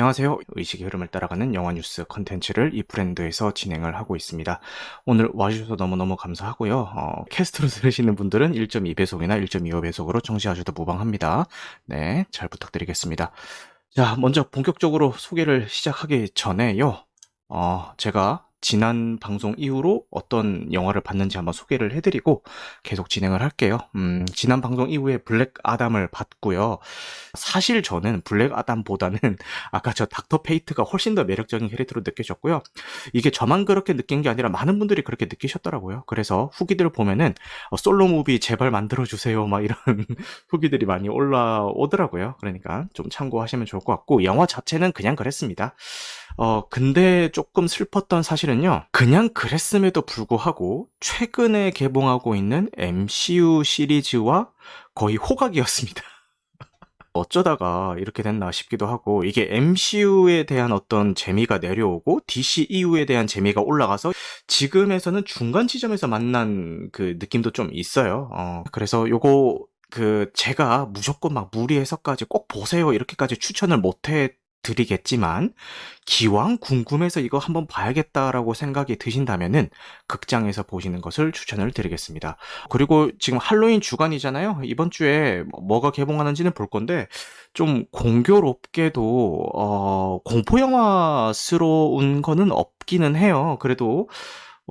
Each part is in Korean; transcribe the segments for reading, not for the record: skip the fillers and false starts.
안녕하세요. 의식의 흐름을 따라가는 영화 뉴스 컨텐츠를 이 브랜드에서 진행을 하고 있습니다. 오늘 와주셔서 너무너무 감사하고요. 캐스트로 들으시는 분들은 1.2배속이나 1.25배속으로 청취하셔도 무방합니다. 네, 잘 부탁드리겠습니다. 자, 먼저 본격적으로 소개를 시작하기 전에요. 제가 지난 방송 이후로 어떤 영화를 봤는지 한번 소개를 해드리고 계속 진행을 할게요. 지난 방송 이후에 블랙 아담을 봤고요. 사실 저는 블랙 아담보다는 아까 저 닥터 페이트가 훨씬 더 매력적인 캐릭터로 느껴졌고요. 이게 저만 그렇게 느낀 게 아니라 많은 분들이 그렇게 느끼셨더라고요. 그래서 후기들을 보면은 솔로 무비 제발 만들어주세요 막 이런 후기들이 많이 올라오더라고요. 그러니까 좀 참고하시면 좋을 것 같고 영화 자체는 그냥 그랬습니다. 근데 조금 슬펐던 사실은요. 그냥 그랬음에도 불구하고 최근에 개봉하고 있는 MCU 시리즈와 거의 호각이었습니다. 어쩌다가 이렇게 됐나 싶기도 하고 이게 MCU에 대한 어떤 재미가 내려오고 DCEU에 대한 재미가 올라가서 지금에서는 중간 지점에서 만난 그 느낌도 좀 있어요. 그래서 요거 제가 무조건 막 무리해서까지 꼭 보세요 이렇게까지 추천을 못해 드리겠지만 기왕 궁금해서 이거 한번 봐야겠다라고 생각이 드신다면은 극장에서 보시는 것을 추천을 드리겠습니다. 그리고 지금 할로윈 주간이잖아요. 이번 주에 뭐가 개봉하는지는 볼 건데 좀 공교롭게도 공포 영화스러운 거는 없기는 해요. 그래도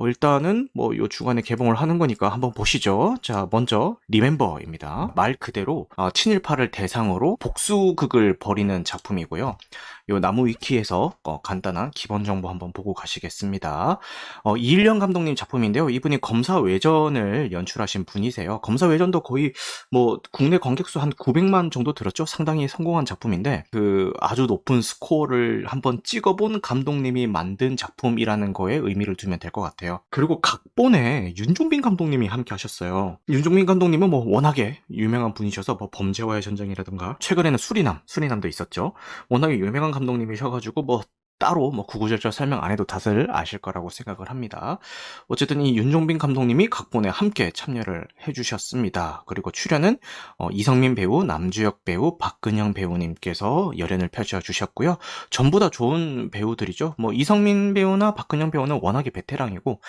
일단은 요 주간에 개봉을 하는 거니까 한번 보시죠. 자, 먼저 리멤버입니다. 말 그대로 친일파를 대상으로 복수극을 벌이는 작품이고요. 요 나무 위키에서 간단한 기본 정보 한번 보고 가시겠습니다. 이일령 감독님 작품인데요. 이분이 검사 외전을 연출하신 분이세요. 검사 외전도 거의 국내 관객수 한 900만 정도 들었죠. 상당히 성공한 작품인데 아주 높은 스코어를 한번 찍어본 감독님이 만든 작품이라는 거에 의미를 두면 될 것 같아요. 그리고 각본에 윤종빈 감독님이 함께 하셨어요. 윤종빈 감독님은 워낙에 유명한 분이셔서 범죄와의 전쟁이라든가 최근에는 수리남도 있었죠. 워낙에 유명한 감독님이셔가지고 따로 구구절절 설명 안 해도 다들 아실 거라고 생각을 합니다. 어쨌든 이 윤종빈 감독님이 각본에 함께 참여를 해주셨습니다. 그리고 출연은 이성민 배우, 남주혁 배우, 박근영 배우님께서 열연을 펼쳐주셨고요. 전부 다 좋은 배우들이죠. 이성민 배우나 박근영 배우는 워낙에 베테랑이고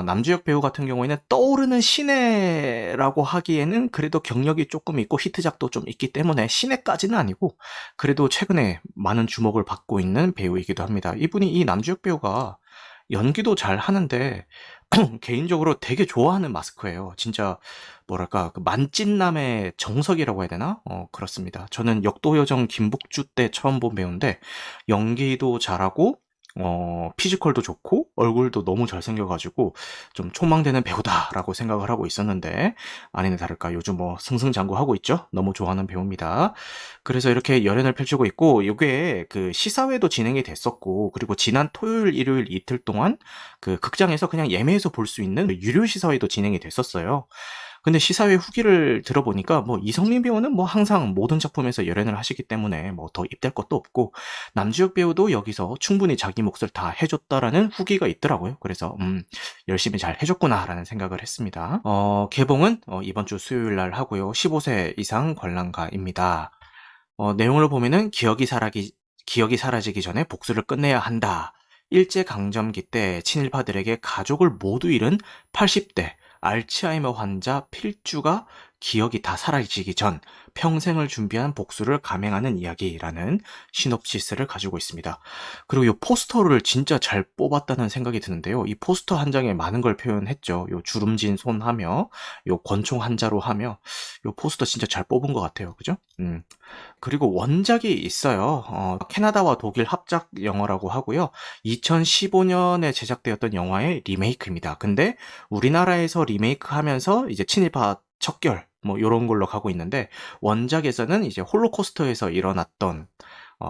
남주혁 배우 같은 경우에는 떠오르는 신예라고 하기에는 그래도 경력이 조금 있고 히트작도 좀 있기 때문에 신예까지는 아니고 그래도 최근에 많은 주목을 받고 있는 배우이기도 합니다. 이분이 이 남주혁 배우가 연기도 잘 하는데 개인적으로 되게 좋아하는 마스크예요. 진짜 뭐랄까 만찢남의 정석이라고 해야 되나? 그렇습니다. 저는 역도요정 김복주 때 처음 본 배우인데 연기도 잘하고 피지컬도 좋고 얼굴도 너무 잘생겨가지고 좀 촉망되는 배우다라고 생각을 하고 있었는데 아니나 다를까 요즘 승승장구하고 있죠. 너무 좋아하는 배우입니다. 그래서 이렇게 열연을 펼치고 있고 이게 시사회도 진행이 됐었고 그리고 지난 토요일 일요일 이틀 동안 극장에서 그냥 예매해서 볼 수 있는 유료 시사회도 진행이 됐었어요. 근데 시사회 후기를 들어보니까 이성민 배우는 항상 모든 작품에서 열연을 하시기 때문에 더 입댈 것도 없고 남주혁 배우도 여기서 충분히 자기 몫을 다 해줬다라는 후기가 있더라고요. 그래서 열심히 잘 해줬구나라는 생각을 했습니다. 개봉은 이번 주 수요일 날 하고요. 15세 이상 관람가입니다. 내용을 보면은 기억이 사라지기 전에 복수를 끝내야 한다. 일제강점기 때 친일파들에게 가족을 모두 잃은 80대 알츠하이머 환자 필주가 기억이 다 사라지기 전 평생을 준비한 복수를 감행하는 이야기라는 시놉시스를 가지고 있습니다. 그리고 이 포스터를 진짜 잘 뽑았다는 생각이 드는데요. 이 포스터 한 장에 많은 걸 표현했죠. 요 주름진 손 하며, 요 권총 한자로 하며, 요 포스터 진짜 잘 뽑은 것 같아요. 그죠? 그리고 원작이 있어요. 캐나다와 독일 합작 영화라고 하고요. 2015년에 제작되었던 영화의 리메이크입니다. 근데 우리나라에서 리메이크하면서 이제 친일파 척결 요런 걸로 가고 있는데 원작에서는 이제 홀로코스터에서 일어났던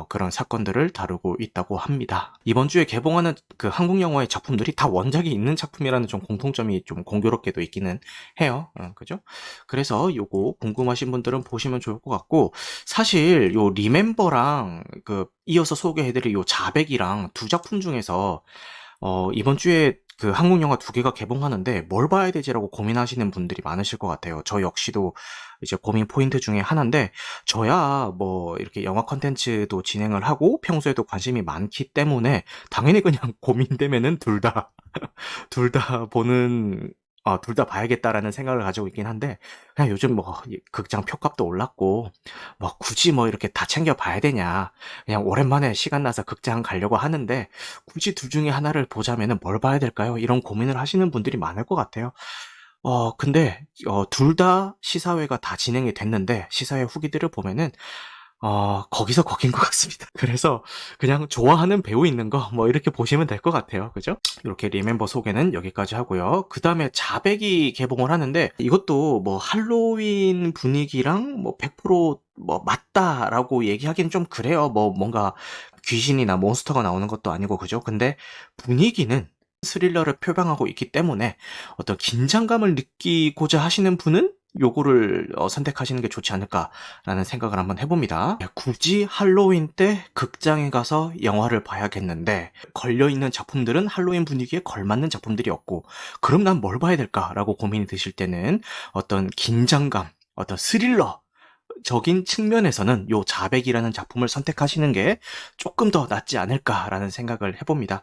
그런 사건들을 다루고 있다고 합니다. 이번 주에 개봉하는 한국 영화의 작품들이 다 원작이 있는 작품이라는 좀 공통점이 좀 공교롭게도 있기는 해요. 그죠? 그래서 요거 궁금하신 분들은 보시면 좋을 것 같고 사실 요 리멤버랑 이어서 소개해드릴 요 자백이랑 두 작품 중에서 이번 주에 그 한국 영화 두 개가 개봉하는데 뭘 봐야 되지라고 고민하시는 분들이 많으실 것 같아요. 저 역시도 이제 고민 포인트 중에 하나인데, 저야 뭐 이렇게 영화 컨텐츠도 진행을 하고 평소에도 관심이 많기 때문에 당연히 그냥 고민되면은 둘 다 보는, 둘 다 봐야겠다라는 생각을 가지고 있긴 한데, 그냥 요즘 뭐 극장 표값도 올랐고 뭐 굳이 뭐 이렇게 다 챙겨 봐야 되냐, 그냥 오랜만에 시간 나서 극장 가려고 하는데 굳이 둘 중에 하나를 보자면은 뭘 봐야 될까요? 이런 고민을 하시는 분들이 많을 것 같아요. 근데 둘 다 시사회가 다 진행이 됐는데 시사회 후기들을 보면은 거기서 거긴 것 같습니다. 그래서 그냥 좋아하는 배우 있는 거 뭐 이렇게 보시면 될 것 같아요. 그죠? 이렇게 리멤버 소개는 여기까지 하고요. 그 다음에 자백이 개봉을 하는데, 이것도 뭐 할로윈 분위기랑 뭐 100%뭐 맞다라고 얘기하기는 좀 그래요. 뭐 뭔가 귀신이나 몬스터가 나오는 것도 아니고, 그죠? 근데 분위기는 스릴러를 표방하고 있기 때문에 어떤 긴장감을 느끼고자 하시는 분은 요거를 선택하시는 게 좋지 않을까라는 생각을 한번 해봅니다. 굳이 할로윈 때 극장에 가서 영화를 봐야겠는데 걸려있는 작품들은 할로윈 분위기에 걸맞는 작품들이 없고, 그럼 난 뭘 봐야 될까라고 고민이 드실 때는 어떤 긴장감, 어떤 스릴러 적인 측면에서는 요 자백이라는 작품을 선택하시는 게 조금 더 낫지 않을까라는 생각을 해봅니다.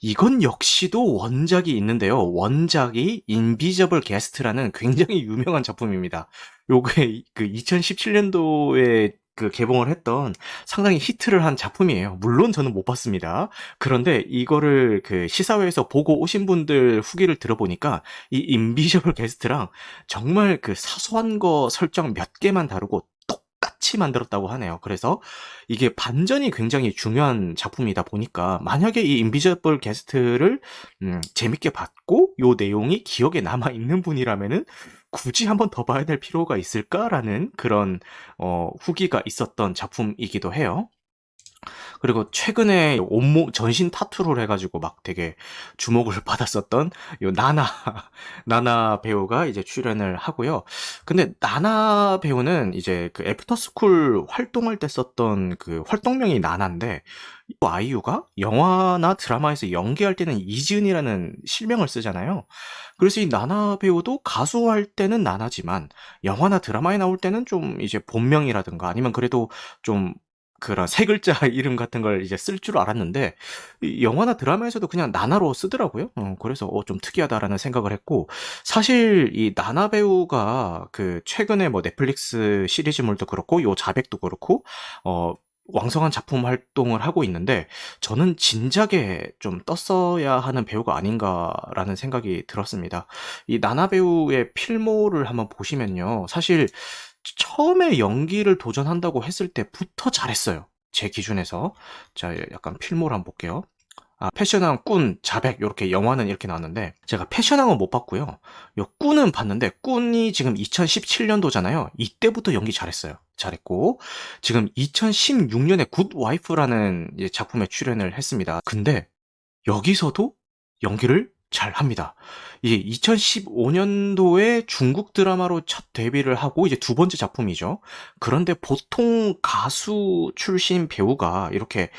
이건 역시도 원작이 있는데요. 원작이 인비저블 게스트라는 굉장히 유명한 작품입니다. 요게 그 2017년도에 그 개봉을 했던 상당히 히트를 한 작품이에요. 물론 저는 못 봤습니다. 그런데 이거를 그 시사회에서 보고 오신 분들 후기를 들어보니까 이 인비저블 게스트랑 정말 그 사소한 거 설정 몇 개만 다루고 똑같이 만들었다고 하네요. 그래서 이게 반전이 굉장히 중요한 작품이다 보니까, 만약에 이 인비저블 게스트를 재밌게 봤고 요 내용이 기억에 남아 있는 분이라면은 굳이 한번 더 봐야 될 필요가 있을까라는 그런 후기가 있었던 작품이기도 해요. 그리고 최근에 온몸 전신 타투를 해가지고 막 되게 주목을 받았었던 요 나나 나나 배우가 이제 출연을 하고요. 근데 나나 배우는 이제 그 애프터스쿨 활동할 때 썼던 그 활동명이 나나인데, 이 아이유가 영화나 드라마에서 연기할 때는 이지은이라는 실명을 쓰잖아요. 그래서 이 나나 배우도 가수할 때는 나나지만 영화나 드라마에 나올 때는 좀 이제 본명이라든가 아니면 그래도 좀 그런 세 글자 이름 같은 걸 이제 쓸 줄 알았는데, 이 영화나 드라마에서도 그냥 나나로 쓰더라고요. 그래서 좀 특이하다라는 생각을 했고, 사실 이 나나 배우가 그 최근에 뭐 넷플릭스 시리즈물도 그렇고 요 자백도 그렇고 왕성한 작품 활동을 하고 있는데, 저는 진작에 좀 떴어야 하는 배우가 아닌가라는 생각이 들었습니다. 이 나나 배우의 필모를 한번 보시면요, 사실 처음에 연기를 도전한다고 했을 때부터 잘했어요. 제 기준에서. 자, 약간 필모를 한번 볼게요. 패션왕, 꾼, 자백 요렇게 영화는 이렇게 나왔는데, 제가 패션왕은 못 봤고요. 요 꾼은 봤는데, 꾼이 지금 2017년도잖아요. 이때부터 연기 잘했어요. 잘했고, 지금 2016년에 굿 와이프라는 이제 작품에 출연을 했습니다. 근데 여기서도 연기를 잘합니다. 이게 2015년도에 중국 드라마로 첫 데뷔를 하고 이제 두 번째 작품이죠. 그런데 보통 가수 출신 배우가 이렇게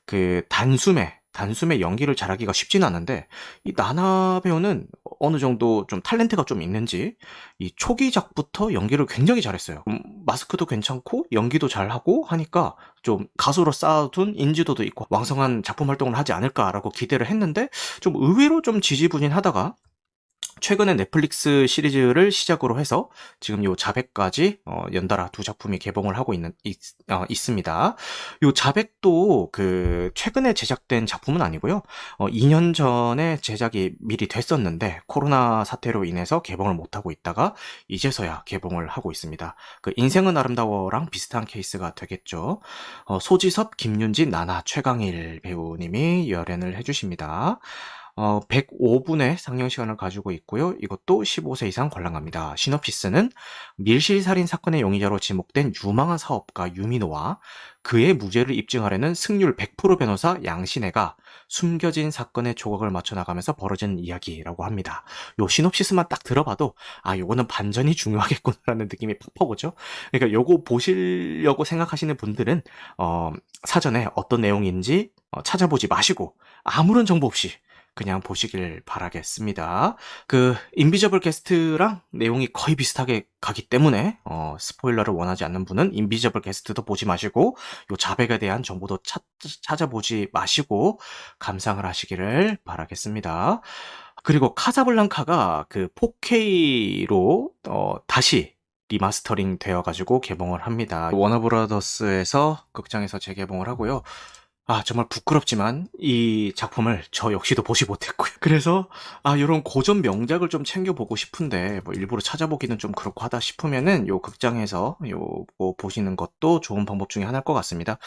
그 단숨에 연기를 잘하기가 쉽지는 않은데, 이 나나 배우는 어느 정도 좀 탤런트가 좀 있는지 이 초기작부터 연기를 굉장히 잘했어요. 마스크도 괜찮고 연기도 잘하고 하니까 좀 가수로 쌓아둔 인지도도 있고 왕성한 작품 활동을 하지 않을까라고 기대를 했는데, 좀 의외로 좀 지지부진하다가 최근에 넷플릭스 시리즈를 시작으로 해서 지금 요 자백까지 연달아 두 작품이 개봉을 하고 있습니다. 요 자백도 그 최근에 제작된 작품은 아니고요. 2년 전에 제작이 미리 됐었는데 코로나 사태로 인해서 개봉을 못하고 있다가 이제서야 개봉을 하고 있습니다. 그 인생은 아름다워랑 비슷한 케이스가 되겠죠. 소지섭, 김윤진, 나나, 최강일 배우님이 열연을 해주십니다. 105분의 상영 시간을 가지고 있고요. 이것도 15세 이상 관람갑니다. 시놉시스는 밀실살인 사건의 용의자로 지목된 유망한 사업가 유민호와 그의 무죄를 입증하려는 승률 100% 변호사 양신혜가 숨겨진 사건의 조각을 맞춰 나가면서 벌어진 이야기라고 합니다. 요 시놉시스만 딱 들어봐도 요거는 반전이 중요하겠구나라는 느낌이 팍팍 오죠. 그러니까 요거 보시려고 생각하시는 분들은 사전에 어떤 내용인지 찾아보지 마시고 아무런 정보 없이 그냥 보시길 바라겠습니다. 그 인비저블 게스트랑 내용이 거의 비슷하게 가기 때문에 스포일러를 원하지 않는 분은 인비저블 게스트도 보지 마시고 요 자백에 대한 정보도 찾아보지 마시고 감상을 하시기를 바라겠습니다. 그리고 카사블랑카가 그 4K로 다시 리마스터링 되어가지고 개봉을 합니다. 워너브라더스에서 극장에서 재개봉을 하고요. 정말 부끄럽지만 이 작품을 저 역시도 보지 못했고요. 그래서 이런 고전 명작을 좀 챙겨보고 싶은데 뭐 일부러 찾아보기는 좀 그렇고 하다 싶으면은 요 극장에서 요거 보시는 것도 좋은 방법 중에 하나일 것 같습니다.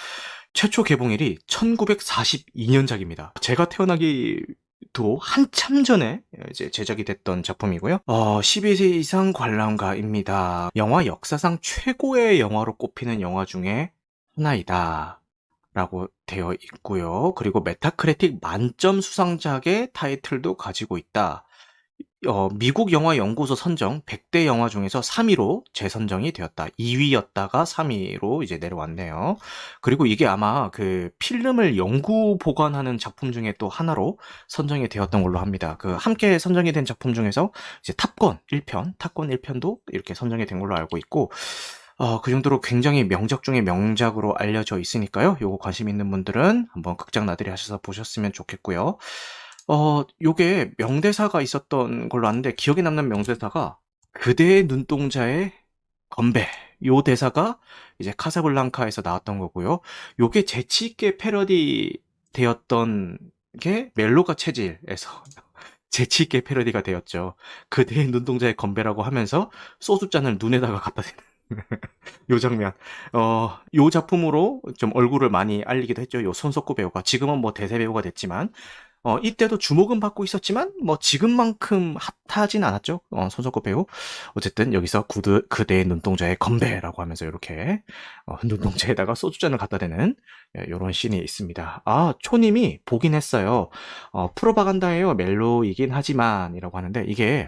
최초 개봉일이 1942년작입니다. 제가 태어나기도 한참 전에 이제 제작이 됐던 작품이고요. 12세 이상 관람가입니다. 영화 역사상 최고의 영화로 꼽히는 영화 중에 하나이다. 라고 되어 있고요. 그리고 메타크리틱 만점 수상작의 타이틀도 가지고 있다. 미국 영화 연구소 선정 100대 영화 중에서 3위로 재선정이 되었다. 2위였다가 3위로 이제 내려왔네요. 그리고 이게 아마 그 필름을 영구 보관하는 작품 중에 또 하나로 선정이 되었던 걸로 합니다. 그 함께 선정이 된 작품 중에서 이제 탑건 1편도 이렇게 선정이 된 걸로 알고 있고, 그 정도로 굉장히 명작 중에 명작으로 알려져 있으니까요. 요거 관심 있는 분들은 한번 극장 나들이 하셔서 보셨으면 좋겠고요. 요게 명대사가 있었던 걸로 아는데 기억에 남는 명대사가 그대의 눈동자의 건배. 요 대사가 이제 카사블랑카에서 나왔던 거고요. 요게 재치있게 패러디 되었던 게 멜로가 체질에서 재치있게 패러디가 되었죠. 그대의 눈동자의 건배라고 하면서 소주잔을 눈에다가 갖다 대는 요 장면. 요 작품으로 좀 얼굴을 많이 알리기도 했죠. 요 손석구 배우가. 지금은 뭐 대세 배우가 됐지만, 이때도 주목은 받고 있었지만, 뭐 지금만큼 핫하진 않았죠. 손석구 배우. 어쨌든 여기서 그대의 눈동자의 건배라고 하면서 이렇게, 눈동자에다가 소주잔을 갖다 대는, 요런 씬이 있습니다. 초님이 보긴 했어요. 프로파간다예요. 멜로이긴 하지만, 이라고 하는데, 이게,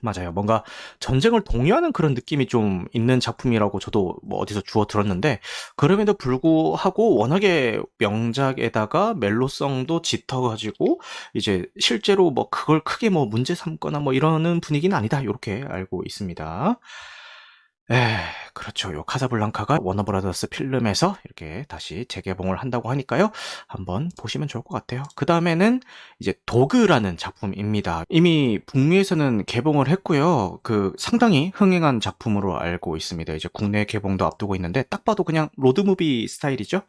맞아요. 뭔가 전쟁을 동요하는 그런 느낌이 좀 있는 작품이라고 저도 뭐 어디서 주워 들었는데, 그럼에도 불구하고 워낙에 명작에다가 멜로성도 짙어가지고 이제 실제로 뭐 그걸 크게 뭐 문제 삼거나 뭐 이러는 분위기는 아니다. 이렇게 알고 있습니다. 그렇죠. 요 카사블랑카가 워너브라더스 필름에서 이렇게 다시 재개봉을 한다고 하니까요. 한번 보시면 좋을 것 같아요. 그 다음에는 이제 도그라는 작품입니다. 이미 북미에서는 개봉을 했고요. 그 상당히 흥행한 작품으로 알고 있습니다. 이제 국내 개봉도 앞두고 있는데 딱 봐도 그냥 로드무비 스타일이죠.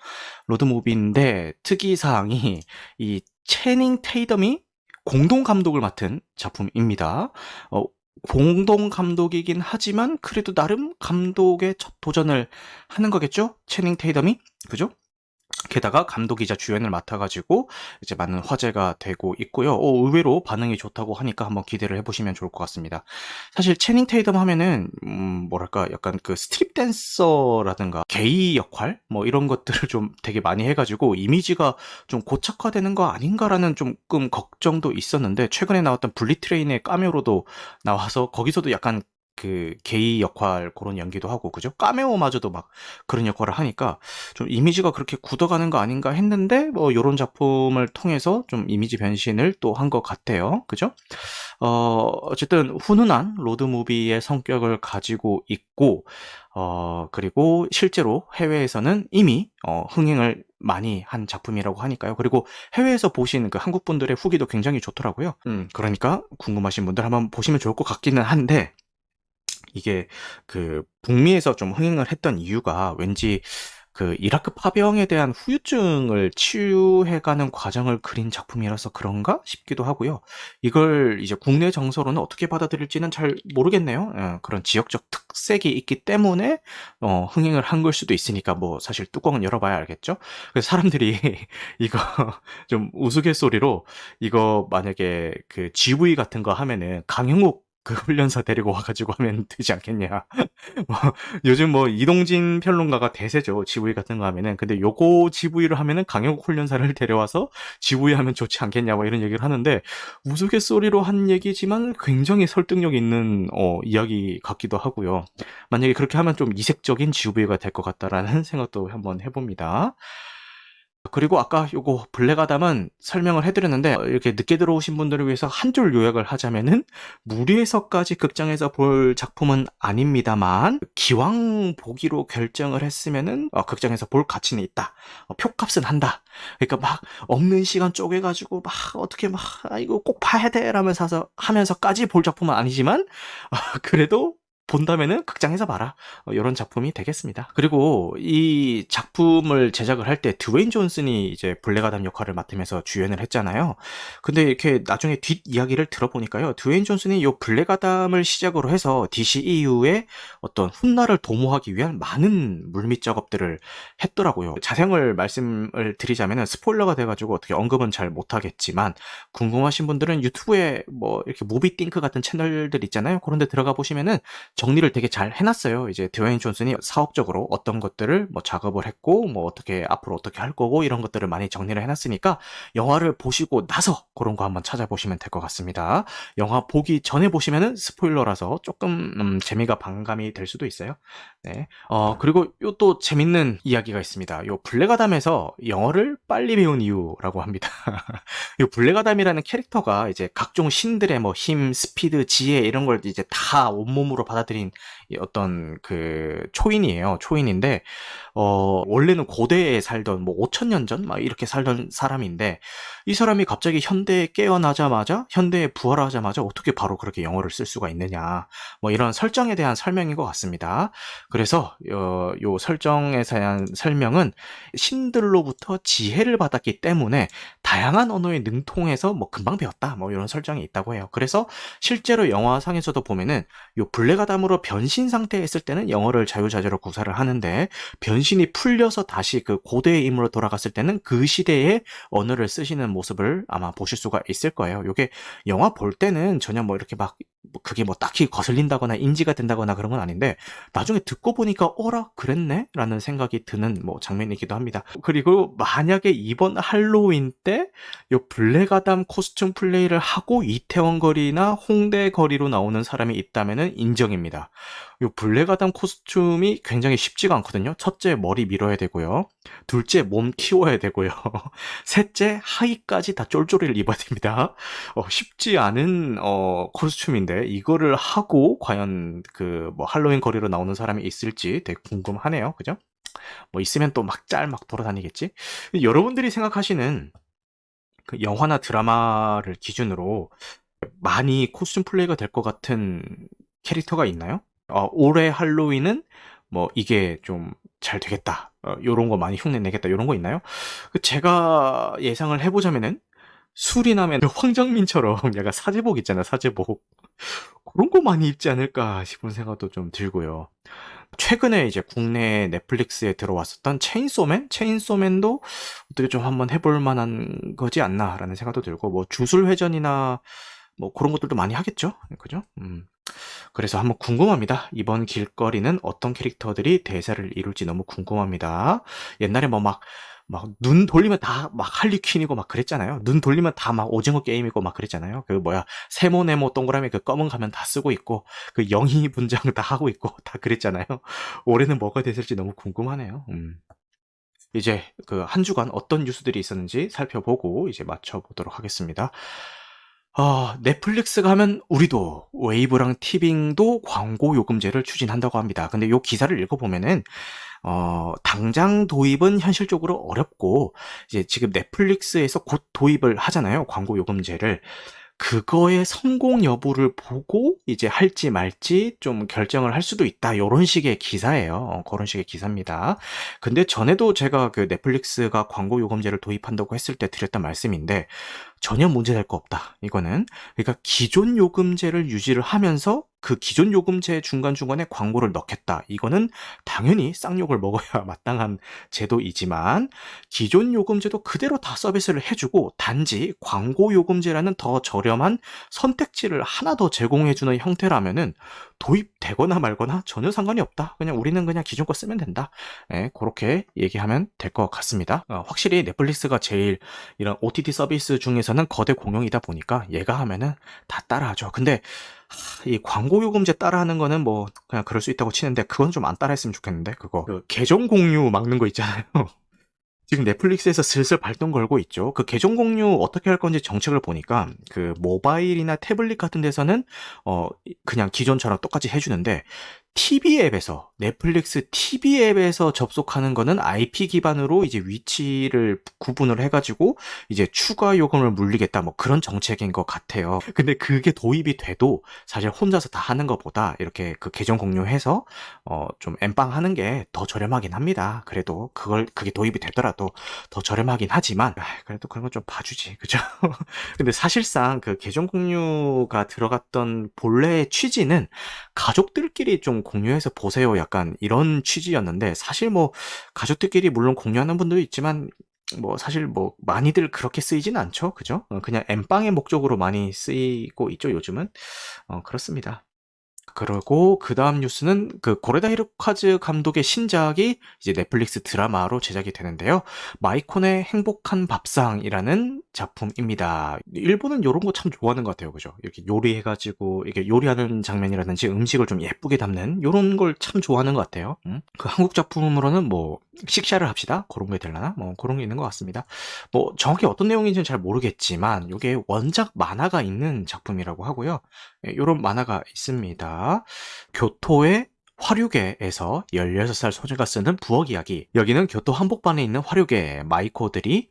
로드무비인데 특이사항이 이 채닝 테이덤이 공동 감독을 맡은 작품입니다. 공동 감독이긴 하지만 그래도 나름 감독의 첫 도전을 하는 거겠죠? 채닝 테이덤이? 그죠? 게다가 감독이자 주연을 맡아가지고 이제 많은 화제가 되고 있고요. 의외로 반응이 좋다고 하니까 한번 기대를 해보시면 좋을 것 같습니다. 사실 채닝 테이덤 하면은 뭐랄까 약간 그 스트립 댄서라든가 게이 역할 뭐 이런 것들을 좀 되게 많이 해가지고 이미지가 좀 고착화되는 거 아닌가라는 조금 걱정도 있었는데 최근에 나왔던 블리트레인의 카메오로도 나와서 거기서도 약간 그 게이 역할 그런 연기도 하고 그죠? 카메오마저도 막 그런 역할을 하니까 좀 이미지가 그렇게 굳어가는 거 아닌가 했는데 뭐 요런 작품을 통해서 좀 이미지 변신을 또 한 것 같아요. 그죠? 어쨌든 훈훈한 로드무비의 성격을 가지고 있고 그리고 실제로 해외에서는 이미 흥행을 많이 한 작품이라고 하니까요. 그리고 해외에서 보신 그 한국 분들의 후기도 굉장히 좋더라고요. 그러니까 궁금하신 분들 한번 보시면 좋을 것 같기는 한데 이게 그 북미에서 좀 흥행을 했던 이유가 왠지 그 이라크 파병에 대한 후유증을 치유해가는 과정을 그린 작품이라서 그런가 싶기도 하고요. 이걸 이제 국내 정서로는 어떻게 받아들일지는 잘 모르겠네요. 그런 지역적 특색이 있기 때문에 흥행을 한 걸 수도 있으니까 뭐 사실 뚜껑은 열어봐야 알겠죠. 그래서 사람들이 이거 좀 우스갯소리로 이거 만약에 그 GV 같은 거 하면은 강형욱 그 훈련사 데리고 와가지고 하면 되지 않겠냐. 뭐 요즘 뭐 이동진 평론가가 대세죠. GV 같은 거 하면은. 근데 요거 GV를 하면은 강영욱 훈련사를 데려와서 GV 하면 좋지 않겠냐. 뭐 이런 얘기를 하는데 우스갯소리로 한 얘기지만 굉장히 설득력 있는 이야기 같기도 하고요. 만약에 그렇게 하면 좀 이색적인 GV가 될 것 같다라는 생각도 한번 해봅니다. 그리고 아까 요거 블랙아담은 설명을 해드렸는데 이렇게 늦게 들어오신 분들을 위해서 한 줄 요약을 하자면은 무리해서까지 극장에서 볼 작품은 아닙니다만 기왕 보기로 결정을 했으면은 극장에서 볼 가치는 있다. 표값은 한다. 그러니까 막 없는 시간 쪼개가지고 막 어떻게 막 이거 꼭 봐야 돼 라면서 하면서까지 볼 작품은 아니지만 그래도 본다면은 극장에서 봐라. 이런 작품이 되겠습니다. 그리고 이 작품을 제작을 할 때 드웨인 존슨이 이제 블랙아담 역할을 맡으면서 주연을 했잖아요. 근데 이렇게 나중에 뒷 이야기를 들어보니까요. 드웨인 존슨이 이 블랙아담을 시작으로 해서 DCEU의 어떤 훗날을 도모하기 위한 많은 물밑 작업들을 했더라고요. 자세을 말씀을 드리자면은 스포일러가 돼가지고 어떻게 언급은 잘 못하겠지만 궁금하신 분들은 유튜브에 뭐 이렇게 무비띵크 같은 채널들 있잖아요. 그런 데 들어가 보시면은 정리를 되게 잘 해놨어요. 이제 드웨인 존슨이 사업적으로 어떤 것들을 뭐 작업을 했고 뭐 어떻게 앞으로 어떻게 할 거고 이런 것들을 많이 정리를 해놨으니까 영화를 보시고 나서 그런 거 한번 찾아보시면 될 것 같습니다. 영화 보기 전에 보시면은 스포일러라서 조금 재미가 반감이 될 수도 있어요. 네. 그리고 요 또 재밌는 이야기가 있습니다. 요 블랙아담에서 영어를 빨리 배운 이유라고 합니다. 요 블랙아담이라는 캐릭터가 이제 각종 신들의 뭐 힘, 스피드, 지혜 이런 걸 이제 다 온몸으로 받아들인 어떤 그 초인이에요. 초인인데 원래는 고대에 살던 뭐 5,000년 전 막 이렇게 살던 사람인데 이 사람이 갑자기 현대에 깨어나자마자 현대에 부활하자마자 어떻게 바로 그렇게 영어를 쓸 수가 있느냐. 뭐 이런 설정에 대한 설명인 것 같습니다. 그래서 요 설정에 대한 설명은 신들로부터 지혜를 받았기 때문에 다양한 언어에 능통해서 뭐 금방 배웠다. 뭐 이런 설정이 있다고 해요. 그래서 실제로 영화상에서도 보면은 요 블랙아담으로 변신 상태에 있을 때는 영어를 자유자재로 구사를 하는데 변신이 풀려서 다시 그 고대의 인물로 돌아갔을 때는 그 시대의 언어를 쓰시는 모습을 아마 보실 수가 있을 거예요. 요게 영화 볼 때는 전혀 뭐 이렇게 막 그게 뭐 딱히 거슬린다거나 인지가 된다거나 그런 건 아닌데 나중에 듣고 보니까 어라 그랬네? 라는 생각이 드는 뭐 장면이기도 합니다. 그리고 만약에 이번 할로윈 때 요 블랙아담 코스튬 플레이를 하고 이태원 거리나 홍대 거리로 나오는 사람이 있다면은 인정입니다. 요 블랙아담 코스튬이 굉장히 쉽지가 않거든요. 첫째 머리 밀어야 되고요. 둘째 몸 키워야 되고요. 셋째 하의까지 다 쫄쫄이를 입어야 됩니다. 쉽지 않은 코스튬인데 이거를 하고 과연 그 뭐 할로윈 거리로 나오는 사람이 있을지 되게 궁금하네요. 그죠? 뭐 있으면 또 막 짤 막 돌아다니겠지? 여러분들이 생각하시는 그 영화나 드라마를 기준으로 많이 코스튬 플레이가 될 것 같은 캐릭터가 있나요? 올해 할로윈은 뭐 이게 좀 잘 되겠다. 요런 거 많이 흉내 내겠다. 요런 거 있나요? 제가 예상을 해보자면은 수리남의 황정민처럼 약간 사제복 있잖아요. 사제복. 그런 거 많이 입지 않을까 싶은 생각도 좀 들고요. 최근에 이제 국내 넷플릭스에 들어왔었던 체인소맨? 체인소맨도 어떻게 좀 한번 해볼 만한 거지 않나라는 생각도 들고, 뭐 주술회전이나 뭐 그런 것들도 많이 하겠죠? 그죠? 그래서 한번 궁금합니다. 이번 길거리는 어떤 캐릭터들이 대세를 이룰지 너무 궁금합니다. 옛날에 뭐 막 눈 돌리면 다 막 할리퀸이고 막 그랬잖아요. 눈 돌리면 다 막 오징어 게임이고 막 그랬잖아요. 그 뭐야 세모 네모 동그라미 그 검은 가면 다 쓰고 있고 그 영희 분장 다 하고 있고 다 그랬잖아요. 올해는 뭐가 됐을지 너무 궁금하네요. 이제 그 한 주간 어떤 뉴스들이 있었는지 살펴보고 이제 맞춰보도록 하겠습니다. 넷플릭스가 하면 우리도 웨이브랑 티빙도 광고 요금제를 추진한다고 합니다. 근데 요 기사를 읽어보면은 당장 도입은 현실적으로 어렵고 이제 지금 넷플릭스에서 곧 도입을 하잖아요. 광고 요금제를. 그거의 성공 여부를 보고 이제 할지 말지 좀 결정을 할 수도 있다. 요런 식의 기사예요. 그런 식의 기사입니다. 근데 전에도 제가 그 넷플릭스가 광고 요금제를 도입한다고 했을 때 드렸던 말씀인데 전혀 문제될 거 없다. 이거는. 그러니까 기존 요금제를 유지를 하면서 그 기존 요금제 중간중간에 광고를 넣겠다. 이거는 당연히 쌍욕을 먹어야 마땅한 제도이지만 기존 요금제도 그대로 다 서비스를 해주고 단지 광고 요금제라는 더 저렴한 선택지를 하나 더 제공해주는 형태라면은 도입되거나 말거나 전혀 상관이 없다. 그냥 우리는 그냥 기존 거 쓰면 된다. 네, 그렇게 얘기하면 될 것 같습니다. 확실히 넷플릭스가 제일 이런 OTT 서비스 중에서는 거대 공룡이다 보니까 얘가 하면은 다 따라하죠. 근데 이 광고 요금제 따라하는 거는 뭐 그냥 그럴 수 있다고 치는데 그건 좀 안 따라했으면 좋겠는데 그거 그 계정 공유 막는 거 있잖아요. 지금 넷플릭스에서 슬슬 발동 걸고 있죠. 그 계정 공유 어떻게 할 건지 정책을 보니까 그 모바일이나 태블릿 같은 데서는 그냥 기존처럼 똑같이 해주는데 TV 앱에서 넷플릭스 TV 앱에서 접속하는 거는 IP 기반으로 이제 위치를 구분을 해가지고 이제 추가 요금을 물리겠다 뭐 그런 정책인 것 같아요. 근데 그게 도입이 돼도 사실 혼자서 다 하는 것보다 이렇게 그 계정 공유해서 좀 엠빵 하는 게 더 저렴하긴 합니다. 그래도 그게 도입이 되더라도 더 저렴하긴 하지만 그래도 그런 건 좀 봐주지, 그죠? 근데 사실상 그 계정 공유가 들어갔던 본래의 취지는 가족들끼리 좀 공유해서 보세요, 약간 이런 취지였는데 사실 뭐 가족들끼리 물론 공유하는 분도 있지만 뭐 사실 뭐 많이들 그렇게 쓰이진 않죠, 그죠? 그냥 엠빵의 목적으로 많이 쓰이고 있죠, 요즘은. 그렇습니다. 그리고 그 다음 뉴스는 그 고레다 히로카즈 감독의 신작이 이제 넷플릭스 드라마로 제작이 되는데요. 마이콘의 행복한 밥상이라는 작품입니다. 일본은 이런 거 참 좋아하는 것 같아요. 그죠? 이렇게 요리해가지고 이렇게 요리하는 장면이라든지 음식을 좀 예쁘게 담는 이런 걸 참 좋아하는 것 같아요. 그 한국 작품으로는 뭐 식샤를 합시다. 그런 게 되려나? 뭐 그런 게 있는 것 같습니다. 뭐 정확히 어떤 내용인지는 잘 모르겠지만 이게 원작 만화가 있는 작품이라고 하고요. 이런 만화가 있습니다. 교토의 화류계에서 16살 소녀가 쓰는 부엌 이야기. 여기는 교토 한복판에 있는 화류계 마이코들이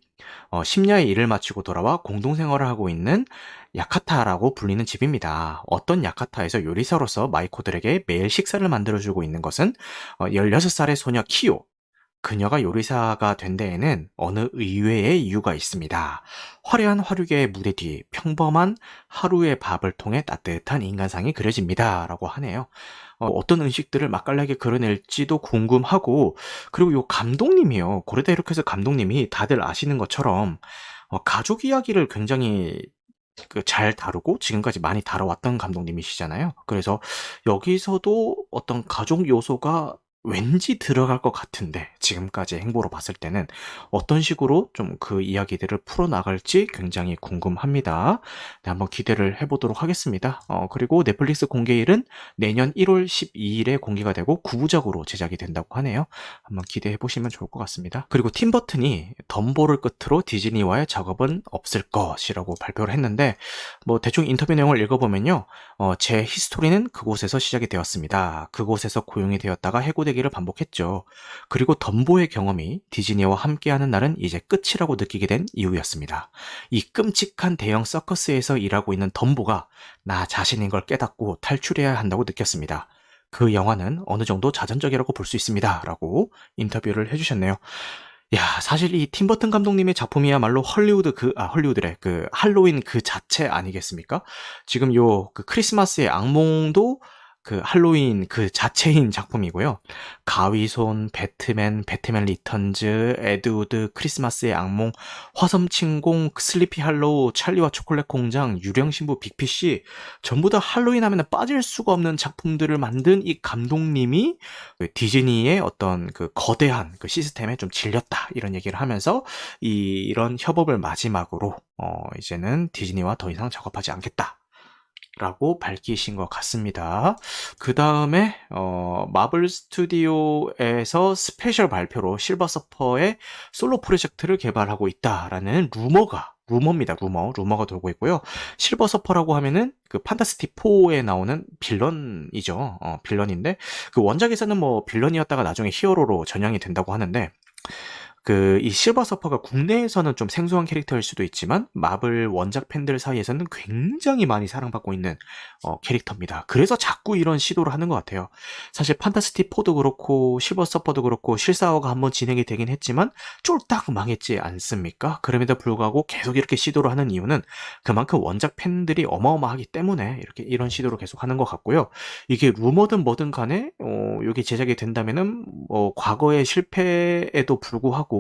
심야의 일을 마치고 돌아와 공동생활을 하고 있는 야카타라고 불리는 집입니다. 어떤 야카타에서 요리사로서 마이코들에게 매일 식사를 만들어주고 있는 것은 16살의 소녀 키요. 그녀가 요리사가 된 데에는 어느 의외의 이유가 있습니다. 화려한 화류계의 무대 뒤 평범한 하루의 밥을 통해 따뜻한 인간상이 그려집니다. 라고 하네요. 어떤 음식들을 맛깔나게 그려낼지도 궁금하고, 그리고 요 감독님이요. 고레다 이렇게 해서 감독님이 다들 아시는 것처럼, 가족 이야기를 굉장히 잘 다루고 지금까지 많이 다뤄왔던 감독님이시잖아요. 그래서 여기서도 어떤 가족 요소가 왠지 들어갈 것 같은데 지금까지 행보로 봤을 때는 어떤 식으로 좀 그 이야기들을 풀어나갈지 굉장히 궁금합니다. 네, 한번 기대를 해보도록 하겠습니다. 그리고 넷플릭스 공개일은 내년 1월 12일에 공개가 되고 9부작으로 제작이 된다고 하네요. 한번 기대해 보시면 좋을 것 같습니다. 그리고 팀 버튼이 덤보를 끝으로 디즈니와의 작업은 없을 것이라고 발표를 했는데 뭐 대충 인터뷰 내용을 읽어보면요. 제 히스토리는 그곳에서 시작이 되었습니다. 그곳에서 고용이 되었다가 해고되기를 반복했죠. 그리고 덤보의 경험이 디즈니와 함께하는 날은 이제 끝이라고 느끼게 된 이유였습니다. 이 끔찍한 대형 서커스에서 일하고 있는 덤보가 나 자신인 걸 깨닫고 탈출해야 한다고 느꼈습니다. 그 영화는 어느 정도 자전적이라고 볼 수 있습니다. 라고 인터뷰를 해주셨네요. 야, 사실 이 팀버튼 감독님의 작품이야말로 헐리우드래. 그 할로윈 그 자체 아니겠습니까? 지금 그 크리스마스의 악몽도 그 할로윈 그 자체인 작품이고요. 가위손, 배트맨 리턴즈, 에드우드, 크리스마스의 악몽, 화섬친공, 슬리피 할로우, 찰리와 초콜릿 공장, 유령신부 빅피쉬 전부 다 할로윈 하면 빠질 수가 없는 작품들을 만든 이 감독님이 그 디즈니의 어떤 그 거대한 그 시스템에 좀 질렸다 이런 얘기를 하면서 이런 협업을 마지막으로 이제는 디즈니와 더 이상 작업하지 않겠다. 라고 밝히신 것 같습니다. 그 다음에 마블 스튜디오에서 스페셜 발표로 실버 서퍼의 솔로 프로젝트를 개발하고 있다라는 루머가 돌고 있고요. 실버 서퍼라고 하면은 그 판타스틱 4에 나오는 빌런이죠. 빌런인데 그 원작에서는 뭐 빌런이었다가 나중에 히어로로 전향이 된다고 하는데 이 실버 서퍼가 국내에서는 좀 생소한 캐릭터일 수도 있지만 마블 원작 팬들 사이에서는 굉장히 많이 사랑받고 있는 캐릭터입니다. 그래서 자꾸 이런 시도를 하는 것 같아요. 사실 판타스틱 4도 그렇고 실버 서퍼도 그렇고 실사화가 한번 진행이 되긴 했지만 쫄딱 망했지 않습니까? 그럼에도 불구하고 계속 이렇게 시도를 하는 이유는 그만큼 원작 팬들이 어마어마하기 때문에 이런 시도를 계속 하는 것 같고요. 이게 루머든 뭐든 간에 이게 제작이 된다면은 과거의 실패에도 불구하고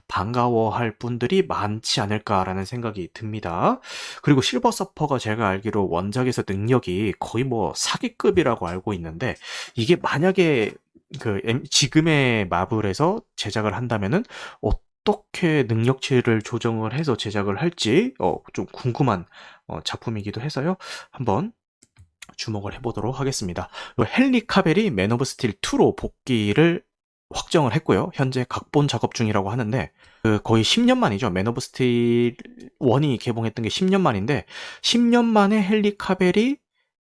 반가워할 분들이 많지 않을까라는 생각이 듭니다. 그리고 실버 서퍼가 제가 알기로 원작에서 능력이 거의 뭐 사기급이라고 알고 있는데 이게 만약에 지금의 마블에서 제작을 한다면은 어떻게 능력치를 조정을 해서 제작을 할지 좀 궁금한 작품이기도 해서요. 한번 주목을 해보도록 하겠습니다. 헨리 카벨이 맨 오브 스틸 2로 복귀를 확정을 했고요. 현재 각본 작업 중이라고 하는데 거의 10년 만이죠. 맨 오브 스틸 1이 개봉했던 게 10년 만인데 10년 만에 헨리 카벨이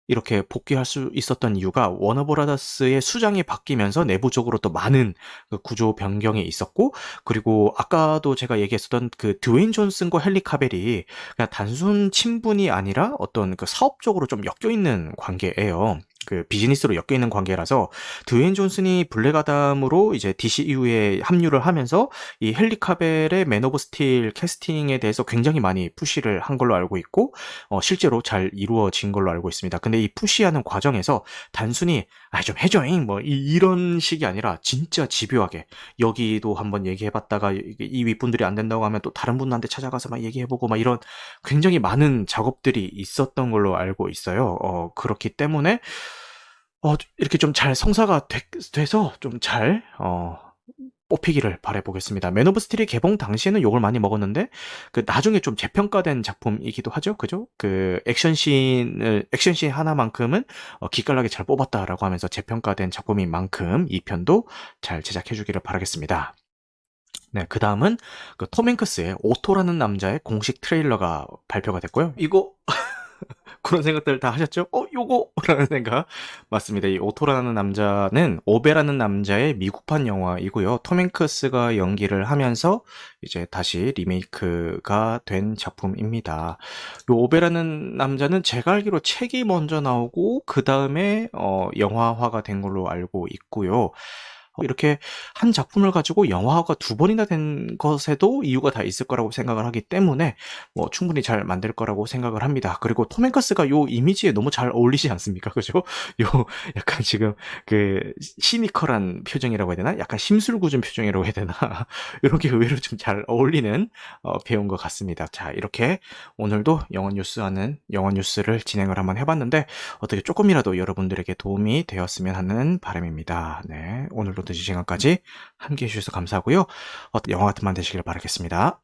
이렇게 복귀할 수 있었던 이유가 워너브라더스의 수장이 바뀌면서 내부적으로 또 많은 그 구조 변경이 있었고, 그리고 아까도 제가 얘기했었던 그 드웨인 존슨과 헨리 카벨이 그냥 단순 친분이 아니라 어떤 그 사업적으로 좀 엮여 있는 관계예요. 그 비즈니스로 엮여 있는 관계라서 드웨인 존슨이 블랙 아담으로 이제 DCU에 합류를 하면서 이 헨리 카벨의 맨 오브 스틸 캐스팅에 대해서 굉장히 많이 푸시를 한 걸로 알고 있고, 실제로 잘 이루어진 걸로 알고 있습니다. 근데 이 푸시하는 과정에서 단순히 좀 해줘잉 뭐 이런 식이 아니라 진짜 집요하게 여기도 한번 얘기해봤다가 이 윗분들이 안 된다고 하면 또 다른 분한테 찾아가서 막 얘기해보고 막 이런 굉장히 많은 작업들이 있었던 걸로 알고 있어요. 그렇기 때문에 이렇게 좀 잘 성사가 돼서 좀 잘 뽑히기를 바라보겠습니다. 맨 오브 스틸이 개봉 당시에는 욕을 많이 먹었는데 그 나중에 좀 재평가된 작품이기도 하죠. 그죠? 그 액션씬 하나만큼은 기깔나게 잘 뽑았다라고 하면서 재평가된 작품인 만큼 이 편도 잘 제작해 주기를 바라겠습니다. 네, 그 다음은 그 톰 행크스의 오토라는 남자의 공식 트레일러가 발표가 됐고요. 이거 그런 생각들 다 하셨죠? 요거! 라는 생각. 맞습니다. 이 오토라는 남자는 오베라는 남자의 미국판 영화이고요. 톰 행크스가 연기를 하면서 이제 다시 리메이크가 된 작품입니다. 요 오베라는 남자는 제가 알기로 책이 먼저 나오고 그 다음에 영화화가 된 걸로 알고 있고요. 이렇게 한 작품을 가지고 영화화가 두 번이나 된 것에도 이유가 다 있을 거라고 생각을 하기 때문에 충분히 잘 만들 거라고 생각을 합니다. 그리고 톰 행크스가 요 이미지에 너무 잘 어울리지 않습니까? 그죠? 요 약간 지금 그 시니컬한 표정이라고 해야 되나? 약간 심술궂은 표정이라고 해야 되나? 이런 게 의외로 좀 잘 어울리는 배우인 것 같습니다. 자, 이렇게 오늘도 영화 뉴스를 진행을 한번 해봤는데 어떻게 조금이라도 여러분들에게 도움이 되었으면 하는 바람입니다. 네, 오늘도 늦은 시간까지 함께 해주셔서 감사하고요. 영화 같은 밤 되시길 바라겠습니다.